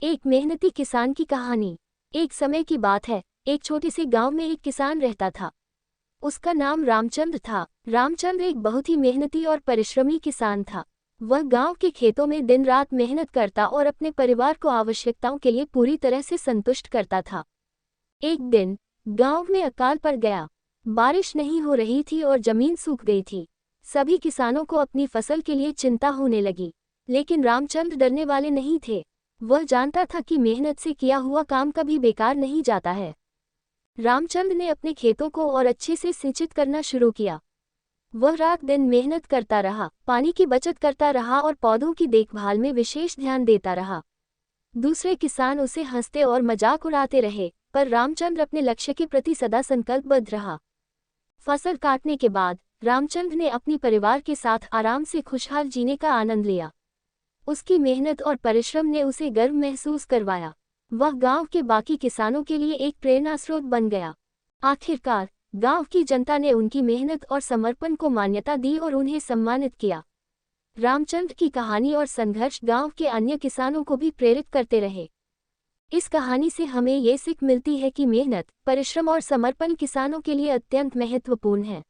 एक मेहनती किसान की कहानी। एक समय की बात है, एक छोटे से गांव में एक किसान रहता था। उसका नाम रामचंद्र था। रामचंद्र एक बहुत ही मेहनती और परिश्रमी किसान था। वह गांव के खेतों में दिन रात मेहनत करता और अपने परिवार को आवश्यकताओं के लिए पूरी तरह से संतुष्ट करता था। एक दिन गांव में अकाल पड़ गया। बारिश नहीं हो रही थी और जमीन सूख गई थी। सभी किसानों को अपनी फसल के लिए चिंता होने लगी, लेकिन रामचंद्र डरने वाले नहीं थे। वह जानता था कि मेहनत से किया हुआ काम कभी बेकार नहीं जाता है। रामचंद्र ने अपने खेतों को और अच्छे से सिंचित करना शुरू किया। वह रात दिन मेहनत करता रहा, पानी की बचत करता रहा और पौधों की देखभाल में विशेष ध्यान देता रहा। दूसरे किसान उसे हंसते और मजाक उड़ाते रहे, पर रामचंद्र अपने लक्ष्य के प्रति सदा संकल्पबद्ध रहा। फसल काटने के बाद रामचंद्र ने अपने परिवार के साथ आराम से खुशहाल जीने का आनंद लिया। उसकी मेहनत और परिश्रम ने उसे गर्व महसूस करवाया। वह गांव के बाकी किसानों के लिए एक प्रेरणा स्रोत बन गया। आखिरकार गांव की जनता ने उनकी मेहनत और समर्पण को मान्यता दी और उन्हें सम्मानित किया। रामचंद्र की कहानी और संघर्ष गांव के अन्य किसानों को भी प्रेरित करते रहे। इस कहानी से हमें ये सीख मिलती है कि मेहनत, परिश्रम और समर्पण किसानों के लिए अत्यंत महत्वपूर्ण है।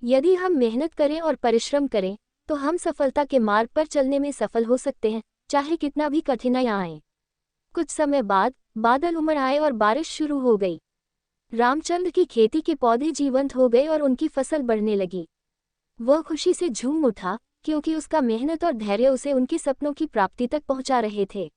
यदि हम मेहनत करें और परिश्रम करें, तो हम सफलता के मार्ग पर चलने में सफल हो सकते हैं, चाहे कितना भी कठिनाइयां आएं। कुछ समय बाद बादल उमड़ आए और बारिश शुरू हो गई। रामचंद्र की खेती के पौधे जीवंत हो गए और उनकी फसल बढ़ने लगी। वह खुशी से झूम उठा, क्योंकि उसका मेहनत और धैर्य उसे उनके सपनों की प्राप्ति तक पहुंचा रहे थे।